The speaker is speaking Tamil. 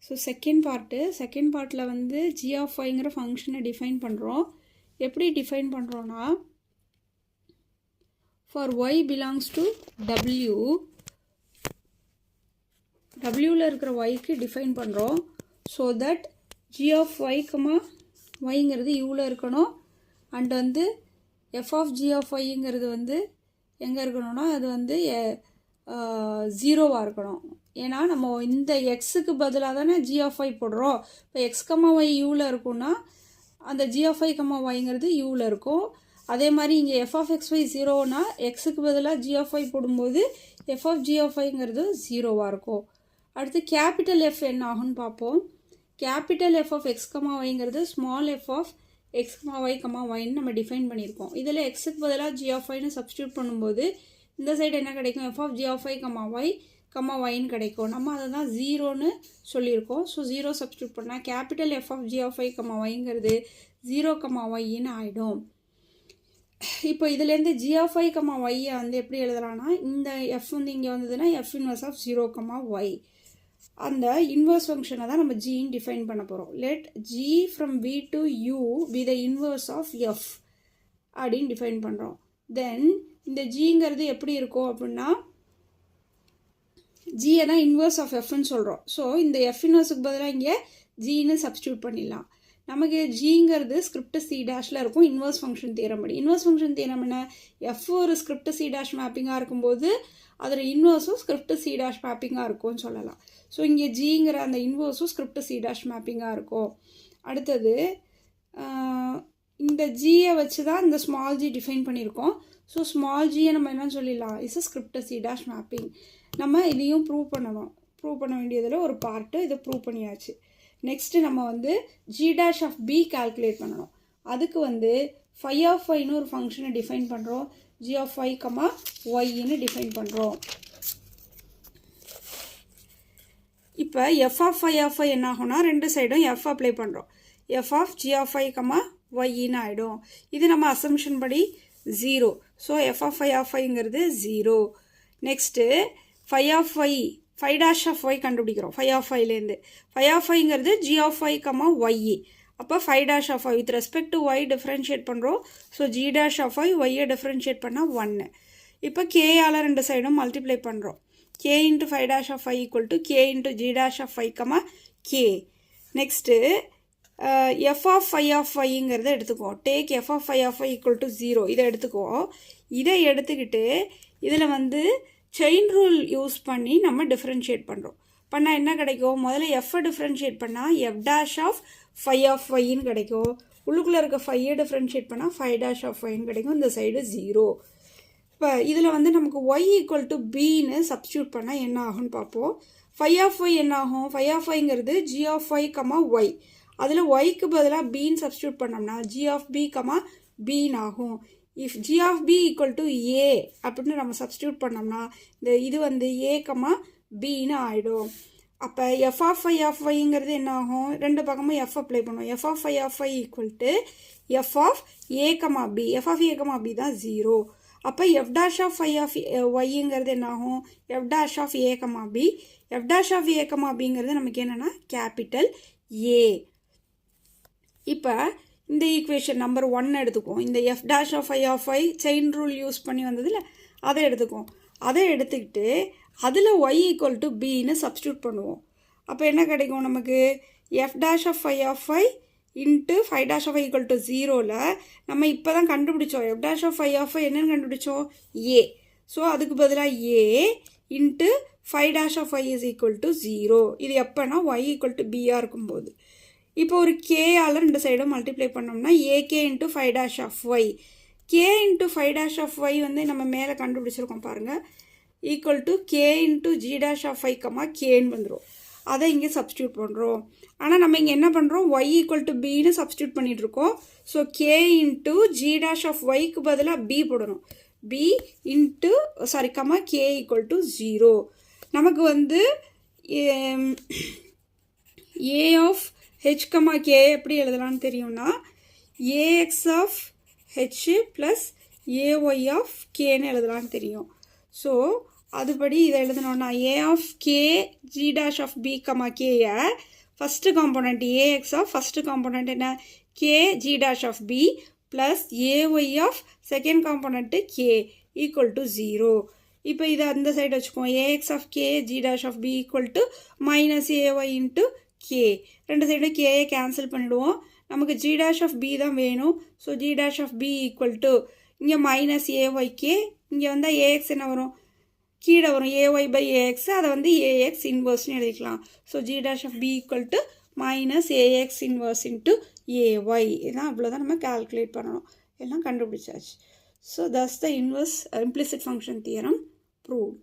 ஸோ செகண்ட் பார்ட்டில் வந்து g of yங்கிற ஃபங்க்ஷனை டிஃபைன் பண்ணுறோம். எப்படி டிஃபைன் பண்ணுறோன்னா, for y belongs to w, wவில் இருக்கிற yக்கு டிஃபைன் பண்ணுறோம். So that g of y, yங்கிறது uவில் இருக்கணும். அண்ட் வந்து f of g of yங்கிறது வந்து எங்கே இருக்கணும்னா அது வந்து 0வாக இருக்கணும். ஏன்னா நம்ம இந்த எக்ஸுக்கு பதிலாக தானே g of y போடுறோம். இப்போ x, y யூவில் இருக்குன்னா அந்த g of y, yங்கிறது யூவில் இருக்கும். அதே மாதிரி இங்கே f of x, y 0னா எக்ஸுக்கு பதிலாக g of y போடும்போது f of g of yங்கிறது 0வாக இருக்கும். அடுத்து கேபிட்டல் F என்ன ஆகும்னு பார்ப்போம். கேபிட்டல் F of x, yங்கிறது small f of x, y, yன்னு நம்ம டிஃபைன் பண்ணியிருக்கோம். இதில் எக்ஸுக்கு பதிலாக g of yன்னு சப்ஸ்டியூட் பண்ணும்போது இந்த சைடு என்ன கிடைக்கும், f of g of y, yன்னு கிடைக்கும். நம்ம அதை தான் 0ன்னு சொல்லியிருக்கோம். ஸோ 0 சப்ஸ்டியூட் பண்ணால் capital f of g of y, yங்கிறது 0, yன்னு ஆகிடும். இப்போ இதுலேருந்து g of y, yயை வந்து எப்படி எழுதலாம்னா, இந்த f வந்து இங்கே வந்ததுன்னா f inverse of 0, y. அந்த இன்வர்ஸ் ஃபங்க்ஷனை தான் நம்ம ஜின்னு டிஃபைன் பண்ண போகிறோம். Let g from v to u be the inverse of f அப்படின்னு டிஃபைன் பண்ணுறோம். தென் இந்த ஜிங்கிறது எப்படி இருக்கும் அப்படின்னா, ஜியை தான் இன்வர்ஸ் ஆஃப் எஃப்னு சொல்கிறோம். ஸோ இந்த எஃப் இன்வர்ஸுக்கு பதிலாக இங்கே ஜின்னு சப்ஸ்டியூட் பண்ணிடலாம். நமக்கு ஜிங்கிறது ஸ்கிரிப்ட் சி டேஷில் இருக்கும் இன்வர்ஸ் ஃபங்க்ஷன் தியரம் படி. இன்வர்ஸ் ஃபங்க்ஷன் தியரம் என்ன, எஃப் ஒரு ஸ்கிரிப்ட் சி டேஷ் மேப்பிங்காக இருக்கும்போது அதில் இன்வர்ஸும் ஸ்கிரிப்ட் சி டேஷ் மேப்பிங்காக இருக்கும்னு சொல்லலாம். ஸோ இங்கே ஜிங்கிற அந்த இன்வர்ஸும் ஸ்கிரிப்ட் சி டேஷ் மேப்பிங்காக இருக்கும். அடுத்தது இந்த ஜியை வச்சு தான் இந்த ஸ்மால் ஜி டிஃபைன் பண்ணியிருக்கோம். ஸோ ஸ்மால் ஜியை நம்ம என்ன சொல்லிடலாம், is script C dash mapping. நம்ம இதையும் ப்ரூவ் பண்ண வேண்டியதில் ஒரு பார்ட்டு இதை ப்ரூவ் பண்ணியாச்சு. நெக்ஸ்ட்டு நம்ம வந்து g dash of b calculate பண்ணணும். அதுக்கு வந்து phi of yன்னு ஒரு ஃபங்க்ஷனை டிஃபைன் பண்ணுறோம். g of y, yன்னு டிஃபைன் பண்ணுறோம். இப்போ f of phi of y என்ன ஆகும்னா, ரெண்டு சைடும் f அப்ளை பண்ணுறோம். f of g of y, yன்னு ஆகிடும். இது நம்ம அசம்ஷன் படி 0. So f of phi of yங்கிறது 0. Next phi of y, phi dash of y கண்டுபிடிக்கிறோம். phi of yலேருந்து phi of yங்கிறது g of y, y. அப்போ phi dash of y with respect to y differentiate பண்ணுறோம். So g dash of y, yயை டிஃப்ரென்ஷியேட் பண்ணால் 1. இப்போ k-ஆல் ரெண்டு சைடும் மல்டிப்ளை பண்ணுறோம். k into phi dash of y equal to k into g dash of y, k. Next f of phi of yங்கிறத எடுத்துக்குவோம். Take f of phi of y equal to 0 இதை எடுத்துக்குவோம். இதை எடுத்துக்கிட்டு இதில் வந்து செயின் ரூல் யூஸ் பண்ணி நம்ம டிஃப்ரென்ஷியேட் பண்ணுறோம். பண்ணால் என்ன கிடைக்கும், முதல்ல எஃப்ஐ டிஃப்ரென்ஷியேட் பண்ணால் f dash of phi of ஒய்ன்னு கிடைக்கும். உள்ளுக்குள்ளே இருக்க ஃபையை டிஃப்ரென்ஷியேட் பண்ணால் ஃபை டேஷ் ஆஃப் ஒய்ன்னு கிடைக்கும். இந்த சைடு 0. இப்போ இதில் வந்து நமக்கு ஒய் ஈக்குவல் டு பின்னு சப்ஸ்டியூட் பண்ணால் என்ன ஆகும்னு பார்ப்போம். ஃபை ஆஃப் ஒய் என்ன ஆகும், ஃபை ஆஃப் ஒய்ங்கிறது ஜி ஆஃப் ஒய், ஒய். அதில் ஒய்க்கு பதிலாக பின்னு சப்ஸ்டியூட் பண்ணோம்னா ஜி ஆஃப் பி, பின்னு ஆகும். If g of b equal to a அப்படின்னு நம்ம சப்ஸ்டியூட் பண்ணோம்னா இந்த இது வந்து a, bன்னு ஆகிடும். அப்போ f of phi of yங்கிறது என்ன ஆகும், ரெண்டு பக்கமும் f அப்ளை பண்ணுவோம். f of phi of y equal to f of a, b. f of a, b தான் 0. அப்போ f dash of phi of yங்கிறது என்ன ஆகும், f dash of a, b. f dash of a, bங்கிறது நமக்கு என்னென்னா கேபிட்டல் a. இப்போ இந்த ஈக்குவேஷன் நம்பர் 1 எடுத்துக்குவோம். இந்த f dash of phi of y chain rule use பண்ணி வந்ததில்ல, அதை எடுத்துக்குவோம். அதை எடுத்துக்கிட்டு அதில் y equal to bன்னு சப்ஸ்டியூட் பண்ணுவோம். அப்போ என்ன கிடைக்கும் நமக்கு, f dash of phi of y into phi dash of y equal to 0ல் நம்ம இப்போ தான் கண்டுபிடிச்சோம். f dash of phi of y என்னென்னு கண்டுபிடிச்சோம், a. ஸோ அதுக்கு பதிலாக a into phi dash of y is equal to 0. இது எப்போனா y equal to bயாக இருக்கும்போது. இப்போ ஒரு k-ஆல் ரெண்டு சைடும் மல்டிப்ளை பண்ணோம்னா ak into phi dash of y. k into phi dash of y வந்து நம்ம மேலே கண்டுபிடிச்சிருக்கோம் பாருங்கள். Equal to k into g dash of y, கேன்னு வந்துடும். அதை இங்கே சப்ஸ்டியூட் பண்ணுறோம். ஆனால் நம்ம இங்கே என்ன பண்ணுறோம், ஒய் ஈக்குவல் டு பின்னு சப்ஸ்டியூட் பண்ணிகிட்ருக்கோம். So k into g dash of ஒய்க்கு பதிலாக b போடணும். b into k equal to 0. நமக்கு வந்து a ஆஃப் h, k எப்படி எழுதலான்னு தெரியும்னா ax of h plus ay of kன்னு எழுதலான்னு தெரியும். ஸோ அதுபடி இதை எழுதணும்னா a of k g dash of b comma கேயை first component ax of first component என்ன k g dash of b plus ay of second component k equal to 0. இப்போ இதை அந்த சைடு வச்சுக்குவோம் ax of k g dash of B equal to minus ay into k. ரெண்டு சைடும் கேயை கேன்சல் பண்ணிவிடுவோம். நமக்கு ஜி டேஷ் ஆஃப் பி தான் வேணும். So G dash of B equal to இங்கே மைனஸ் ஏஒய்கே, இங்கே வந்தால் ஏஎக்ஸ் என்ன வரும் கீழே வரும் ஏஒய் பை ஏஎக்ஸ், அதை வந்து ஏஎக்ஸ் இன்வர்ஸ்னு எழுதிக்கலாம். So G dash of B equal to minus AX inverse into AY. இதான் அவ்வளோதான் நம்ம கால்குலேட் பண்ணணும். எல்லாம் கண்டுபிடிச்சாச்சு. So thus the inverse implicit function theorem proved.